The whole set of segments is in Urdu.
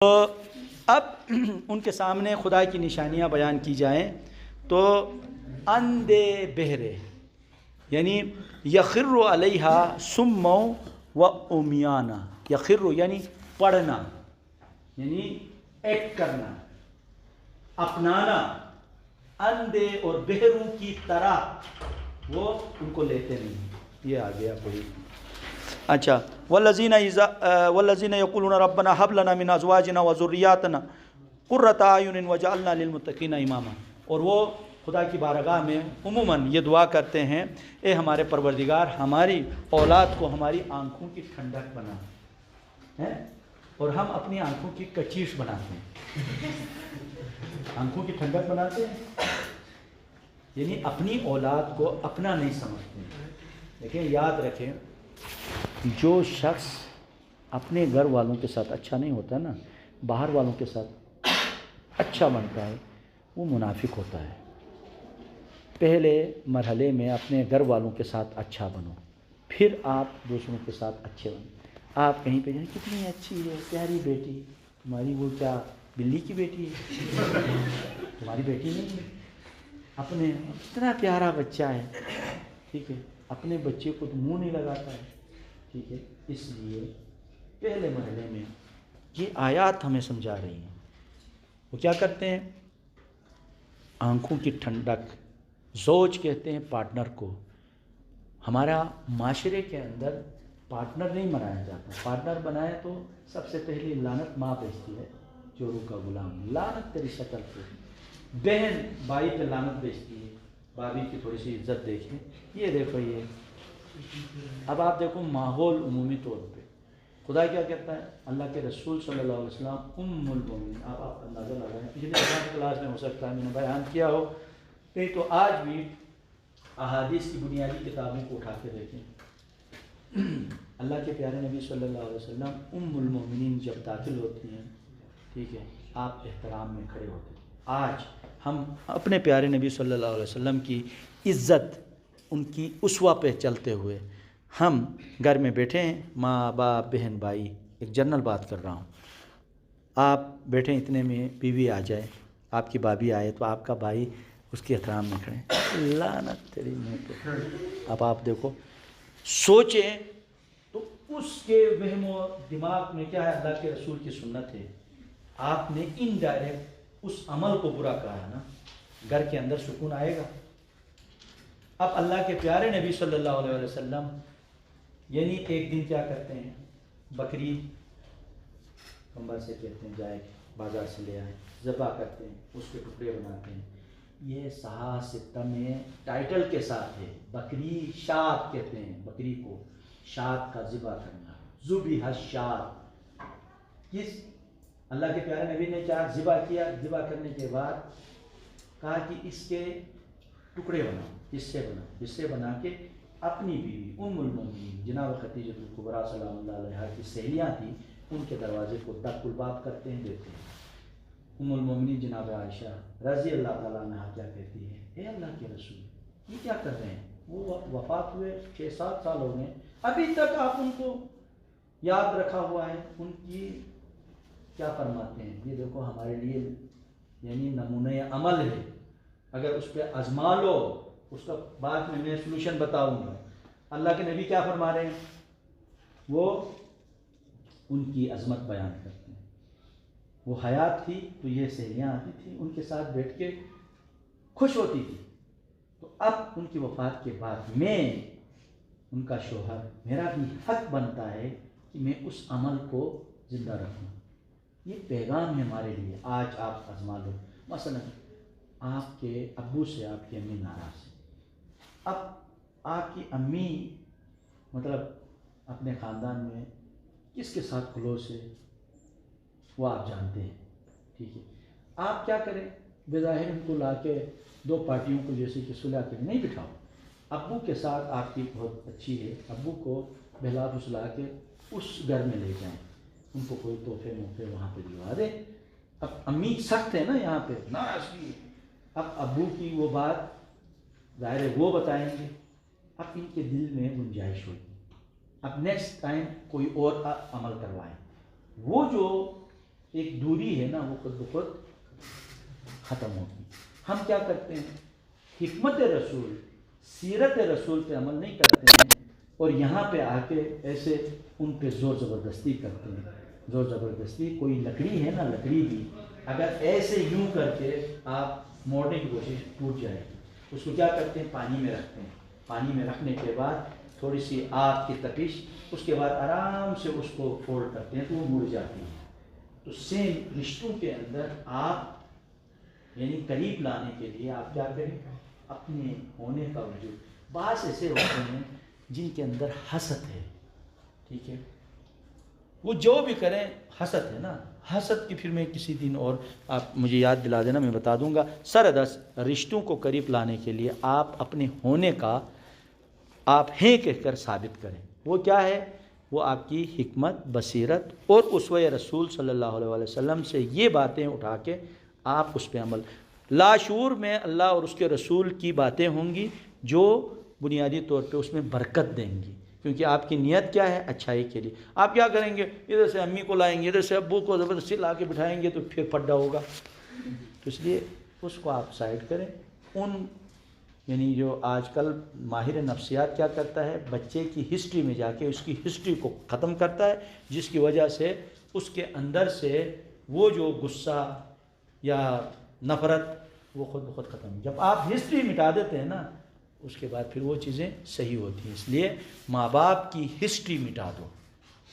تو اب ان کے سامنے خدا کی نشانیاں بیان کی جائیں تو اندھے بہرے یعنی یخر علیہا سم و امیانہ، یخر یعنی پڑھنا، یعنی ایکٹ کرنا، اپنانا، اندھے اور بہروں کی طرح وہ ان کو لیتے نہیں۔ یہ آ گیا کوئی اچھا والذین یقولون ربنا هب لنا من ازواجنا وذریاتنا قرۃ اعین واجعلنا للمتقین اماما، اور وہ خدا کی بارگاہ میں عموماً یہ دعا کرتے ہیں، اے ہمارے پروردگار ہماری اولاد کو ہماری آنکھوں کی ٹھنڈک بنا ہے، اور ہم اپنی آنکھوں کی کچیش بناتے ہیں، آنکھوں کی ٹھنڈک بناتے ہیں، یعنی اپنی اولاد کو اپنا نہیں سمجھتے ہیں۔ لیکن یاد رکھیں، جو شخص اپنے گھر والوں کے ساتھ اچھا نہیں ہوتا نا، باہر والوں کے ساتھ اچھا بنتا ہے، وہ منافق ہوتا ہے۔ پہلے مرحلے میں اپنے گھر والوں کے ساتھ اچھا بنو، پھر آپ دوسروں کے ساتھ اچھے بنو۔ آپ کہیں پہ جائیں کتنی اچھی ہے پیاری بیٹی تمہاری، وہ کیا بلی کی بیٹی ہے؟ تمہاری بیٹی نہیں ہے، اپنے اتنا پیارا بچہ ہے، ٹھیک ہے، اپنے بچے کو تو منہ نہیں لگاتا ہے، ٹھیک ہے۔ اس لیے پہلے مرحلے میں یہ آیات ہمیں سمجھا رہی ہیں۔ وہ کیا کرتے ہیں؟ آنکھوں کی ٹھنڈک، زوج کہتے ہیں پارٹنر کو۔ ہمارا معاشرے کے اندر پارٹنر نہیں بنایا جاتا، پارٹنر بنائے تو سب سے پہلی لعنت ماں بھیجتی ہے، چوروں کا غلام، لعنت تیری شکل پہ۔ بہن بھائی پہ لعنت بھیجتی ہے، بھابھی کی تھوڑی سی عزت دیکھیں، یہ دیکھو یہ۔ اب آپ دیکھو ماحول عمومی طور پہ خدا کیا کہتا ہے، اللہ کے رسول صلی اللہ علیہ وسلم ام المومنین، آپ اندازہ لگائیں، پچھلی کلاس میں ہو سکتا ہے میں نے بیان کیا ہو، نہیں تو آج بھی احادیث کی بنیادی کتابوں کو اٹھا کے دیکھیں، اللہ کے پیارے نبی صلی اللہ علیہ وسلم ام المومنین جب داخل ہوتی ہیں، ٹھیک ہے، آپ احترام میں کھڑے ہوتے ہیں۔ آج ہم اپنے پیارے نبی صلی اللہ علیہ وسلم کی عزت، ان کی اسوہ پہ چلتے ہوئے ہم گھر میں بیٹھے ہیں، ماں باپ بہن بھائی، ایک جنرل بات کر رہا ہوں، آپ بیٹھے اتنے میں بیوی آ جائے، آپ کی بھابھی آئے تو آپ کا بھائی اس کے احترام میں کھڑے، لعنت تیری منہ پہ۔ اب آپ دیکھو سوچیں تو اس کے وہم و دماغ میں کیا ہے، اللہ کے رسول کی سنت ہے، آپ نے انڈائریکٹ اس عمل کو برا کہا ہے نا، گھر کے اندر سکون آئے گا؟ اب اللہ کے پیارے نبی صلی اللہ علیہ وسلم یعنی ایک دن کیا کرتے ہیں، بکری کمبر سے کہتے ہیں جائے بازار سے لے آئے، ذبح کرتے ہیں، اس کے ٹکڑے بناتے ہیں۔ یہ صحاح ستہ میں ٹائٹل کے ساتھ ہے، بکری شات کہتے ہیں، بکری کو شات کا ذبح کرنا، ذبح الشات۔ کس اللہ کے پیارے نبی نے کیا ذبح کیا؟ ذبح کرنے کے بعد کہا کہ اس کے ٹکڑے بناؤ، حصے بنا کے اپنی بیوی ام المومنین جناب خدیجہ الکبریٰ سلام اللہ علیہا کی سہیلیاں تھیں، ان کے دروازے کو دق الباب کرتے ہیں، دیتے ہیں۔ ام المومنین جناب عائشہ رضی اللہ تعالیٰ عنہا کیا کہتی ہے، اے اللہ کے رسول یہ کیا کر رہے ہیں؟ وہ وفات ہوئے 6-7 سال ہو گئے، ابھی تک آپ ان کو یاد رکھا ہوا ہے، ان کی کیا فرماتے ہیں؟ یہ دیکھو ہمارے لیے یعنی نمونہ عمل ہے، اگر اس پہ آزما لو، اس کا بعد میں سولوشن بتاؤں گا۔ اللہ کے نبی کیا فرما رہے ہیں؟ وہ ان کی عظمت بیان کرتے ہیں۔ وہ حیات تھی تو یہ سہیلیاں آتی تھیں، ان کے ساتھ بیٹھ کے خوش ہوتی تھی، تو اب ان کی وفات کے بعد میں ان کا شوہر، میرا بھی حق بنتا ہے کہ میں اس عمل کو زندہ رکھوں۔ یہ پیغام ہے ہمارے لیے، آج آپ آزما لو۔ مثلا آپ کے ابو سے آپ کی امی ناراض ہے، اب آپ کی امی مطلب اپنے خاندان میں کس کے ساتھ کلوز ہے وہ آپ جانتے ہیں، ٹھیک ہے، آپ کیا کریں؟ بظاہر ان کو لا کے دو پارٹیوں کو جیسے کہ صلح کے نہیں بٹھاؤ، ابو کے ساتھ آپ کی بہت اچھی ہے، ابو کو بہلا پھسلا کے اس گھر میں لے جائیں، ان کو کوئی تحفے موقع وہاں پہ دلوا دیں۔ اب امی سخت ہے نا یہاں پہ، ناراضگی، اب ابو کی وہ بات ظاہر ہے وہ بتائیں گے، اب ان کے دل میں گنجائش ہوگی، اب نیکسٹ ٹائم کوئی اور عمل کروائیں۔ وہ جو ایک دوری ہے نا وہ خود بخود ختم ہوگی۔ ہم کیا کرتے ہیں؟ حکمت رسول، سیرت رسول پہ عمل نہیں کرتے ہیں، اور یہاں پہ آ کے ایسے ان پہ زور زبردستی کرتے ہیں۔ زور زبردستی، کوئی لکڑی ہے نا، لکڑی بھی اگر ایسے یوں کر کے آپ موڑنے کی کوشش، ٹوٹ جائے گی۔ اس کو کیا کرتے ہیں؟ پانی میں رکھتے ہیں، پانی میں رکھنے کے بعد تھوڑی سی آگ کی تپش، اس کے بعد آرام سے اس کو فولڈ کرتے ہیں تو وہ مڑ جاتی ہے۔ تو سیم رشتوں کے اندر آپ یعنی قریب لانے کے لیے آپ کیا کریں؟ اپنے ہونے کا وجود۔ بعض ایسے ہوتے ہیں جن کے اندر حسد ہے، ٹھیک ہے، وہ جو بھی کریں حسد ہے نا، حسد کی پھر میں کسی دن اور آپ مجھے یاد دلا دینا، میں بتا دوں گا۔ سردس رشتوں کو قریب لانے کے لیے آپ اپنے ہونے کا آپ ہیں کہہ کر ثابت کریں۔ وہ کیا ہے؟ وہ آپ کی حکمت، بصیرت اور اسوہ رسول صلی اللہ علیہ وسلم سے یہ باتیں اٹھا کے آپ اس پہ عمل۔ لاشعور میں اللہ اور اس کے رسول کی باتیں ہوں گی جو بنیادی طور پہ اس میں برکت دیں گی، کیونکہ آپ کی نیت کیا ہے؟ اچھائی کے لیے۔ آپ کیا کریں گے؟ ادھر سے امی کو لائیں گے، ادھر سے ابو کو زبردستی لا کے بٹھائیں گے تو پھر پڈا ہوگا۔ تو اس لیے اس کو آپ سائڈ کریں۔ ان یعنی جو آج کل ماہر نفسیات کیا کرتا ہے؟ بچے کی ہسٹری میں جا کے اس کی ہسٹری کو ختم کرتا ہے، جس کی وجہ سے اس کے اندر سے وہ جو غصہ یا نفرت وہ خود بخود ختم۔ جب آپ ہسٹری مٹا دیتے ہیں نا، اس کے بعد پھر وہ چیزیں صحیح ہوتی ہیں۔ اس لیے ماں باپ کی ہسٹری مٹا دو۔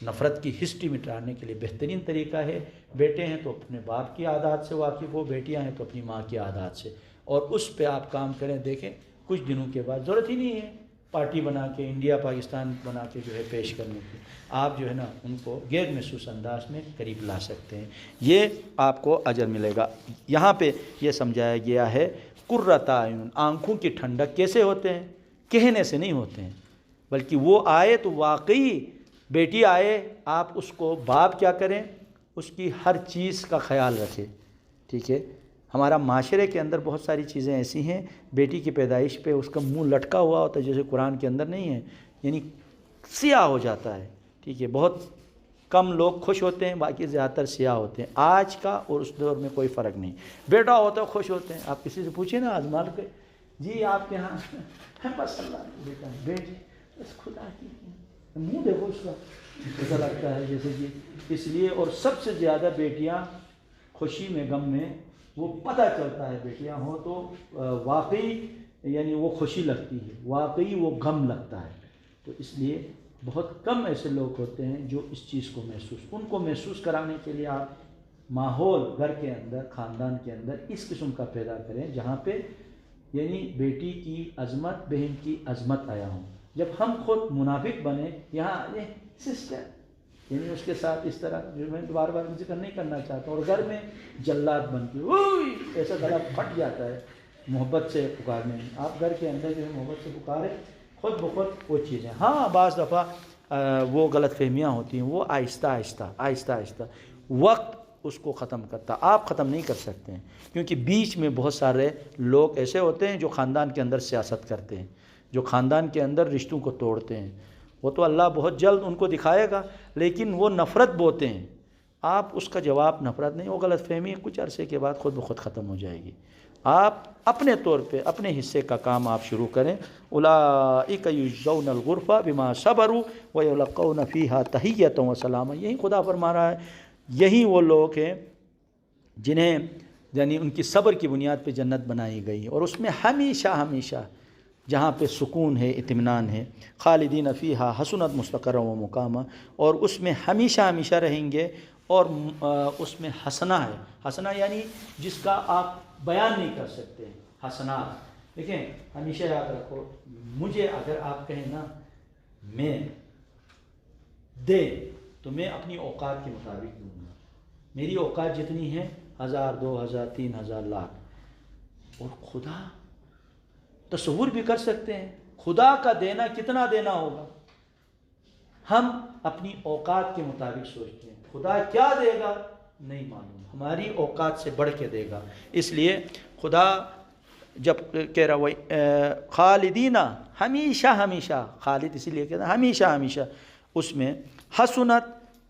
نفرت کی ہسٹری مٹانے کے لیے بہترین طریقہ ہے، بیٹے ہیں تو اپنے باپ کی عادات سے واقف ہو، بیٹیاں ہیں تو اپنی ماں کی عادات سے، اور اس پہ آپ کام کریں۔ دیکھیں کچھ دنوں کے بعد ضرورت ہی نہیں ہے پارٹی بنا کے انڈیا پاکستان بنا کے جو ہے پیش کرنے کی، آپ جو ہے نا ان کو غیر محسوس انداز میں قریب لا سکتے ہیں، یہ آپ کو اجر ملے گا۔ یہاں پہ یہ سمجھایا گیا ہے قرۃ اعین، آنکھوں کی ٹھنڈک کیسے ہوتے ہیں؟ کہنے سے نہیں ہوتے ہیں، بلکہ وہ آئے تو واقعی بیٹی آئے، آپ اس کو باپ کیا کریں؟ اس کی ہر چیز کا خیال رکھے، ٹھیک ہے۔ ہمارا معاشرے کے اندر بہت ساری چیزیں ایسی ہیں، بیٹی کی پیدائش پہ اس کا منہ لٹکا ہوا ہوتا ہے، جیسے قرآن کے اندر نہیں ہے، یعنی سیاہ ہو جاتا ہے، ٹھیک ہے۔ بہت کم لوگ خوش ہوتے ہیں، باقی زیادہ تر سیاہ ہوتے ہیں۔ آج کا اور اس دور میں کوئی فرق نہیں، بیٹا ہوتا ہے خوش ہوتے ہیں۔ آپ کسی سے پوچھیں نا آزمال کے، جی آپ کے ہاں بس اللہ بیٹا بیٹی بس خدا کی، منہ دیکھو اس کا، ایسا لگتا ہے جیسے کہ اس لیے۔ اور سب سے زیادہ بیٹیاں خوشی میں غم میں وہ پتہ چلتا ہے، بیٹیاں ہوں تو واقعی یعنی وہ خوشی لگتی ہے، واقعی وہ غم لگتا ہے۔ تو اس لیے بہت کم ایسے لوگ ہوتے ہیں جو اس چیز کو ان کو محسوس کرانے کے لیے آپ ماحول گھر کے اندر، خاندان کے اندر اس قسم کا پیدا کریں جہاں پہ یعنی بیٹی کی عظمت، بہن کی عظمت آیا ہوں۔ جب ہم خود منافق بنے، یہاں سسٹر یعنی اس کے ساتھ اس طرح جو میں بار بار ذکر نہیں کرنا چاہتا ہوں، اور گھر میں جلاد بن کے ایسا گلا پھٹ جاتا ہے محبت سے پکارنے میں۔ آپ گھر کے اندر جو ہے محبت سے پکارے، خود بخود وہ چیزیں۔ ہاں بعض دفعہ وہ غلط فہمیاں ہوتی ہیں، وہ آہستہ آہستہ وقت اس کو ختم کرتا، آپ ختم نہیں کر سکتے ہیں، کیونکہ بیچ میں بہت سارے لوگ ایسے ہوتے ہیں جو خاندان کے اندر سیاست کرتے ہیں، جو خاندان کے اندر رشتوں کو توڑتے ہیں۔ وہ تو اللہ بہت جلد ان کو دکھائے گا، لیکن وہ نفرت بوتے ہیں، آپ اس کا جواب نفرت نہیں، وہ غلط فہمی کچھ عرصے کے بعد خود بخود ختم ہو جائے گی۔ آپ اپنے طور پہ اپنے حصے کا کام آپ شروع کریں۔ اولئک یجزون الغرفہ بما صبروا ویلقون فیہا تحیۃ وسلاما، یہی خدا فرما رہا ہے، یہی وہ لوگ ہیں جنہیں یعنی ان کی صبر کی بنیاد پہ جنت بنائی گئی، اور اس میں ہمیشہ جہاں پہ سکون ہے، اطمینان ہے، خالدین فیہا حسنت مستقرا و مقاما، اور اس میں ہمیشہ رہیں گے، اور اس میں حسنہ ہے، حسنہ یعنی جس کا آپ بیان نہیں کر سکتے، حسنات۔ دیکھیں ہمیشہ یاد رکھو، مجھے اگر آپ کہیں نا میں دے تو میں اپنی اوقات کے مطابق دوں گا، میری اوقات جتنی ہیں 1000 2000 3000 لاکھ، اور خدا تصور بھی کر سکتے ہیں خدا کا دینا کتنا دینا ہوگا، ہم اپنی اوقات کے مطابق سوچتے ہیں، خدا کیا دے گا نہیں معلوم، ہماری اوقات سے بڑھ کے دے گا۔ اس لیے خدا جب کہہ رہا وہی خالدین ہمیشہ خالد اسی لیے کہتا ہے ہمیشہ اس میں حسنت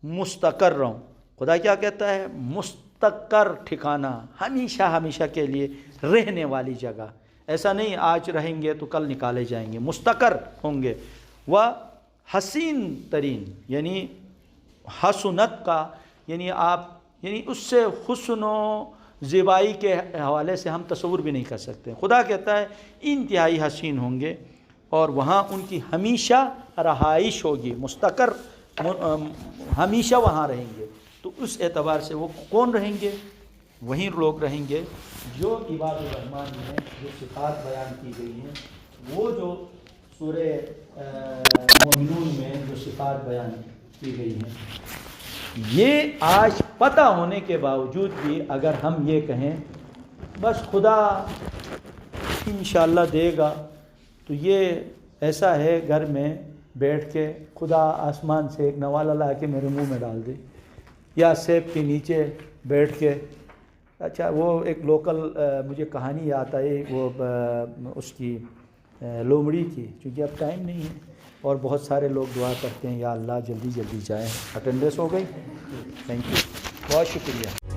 مستقر خدا کیا کہتا ہے؟ مستقر ٹھکانہ، ہمیشہ ہمیشہ کے لیے رہنے والی جگہ. ایسا نہیں آج رہیں گے تو کل نکالے جائیں گے، مستقر ہوں گے. و حسین ترین، یعنی حسنت کا یعنی آپ یعنی اس سے حسن و زیبائی کے حوالے سے ہم تصور بھی نہیں کر سکتے. خدا کہتا ہے انتہائی حسین ہوں گے اور وہاں ان کی ہمیشہ رہائش ہوگی، مستقر ہمیشہ وہاں رہیں گے. تو اس اعتبار سے وہ کون رہیں گے؟ وہیں لوگ رہیں گے جو عباد الرحمن میں جو صفات بیان کی گئی ہیں، وہ جو سورہ مومنون میں جو صفات بیان کی گئی ہیں. یہ آج پتہ ہونے کے باوجود بھی اگر ہم یہ کہیں بس خدا انشاءاللہ دے گا، تو یہ ایسا ہے گھر میں بیٹھ کے خدا آسمان سے ایک نوالا لا کے میرے منہ میں ڈال دے، یا سیب کے نیچے بیٹھ کے. اچھا وہ ایک لوکل مجھے کہانی یاد آئی، وہ اس کی لومڑی کی، چونکہ اب ٹائم نہیں ہے اور بہت سارے لوگ دعا کرتے ہیں یا اللہ جلدی جلدی جائیں. اٹینڈنس ہو گئی؟ تھینک یو، بہت شکریہ.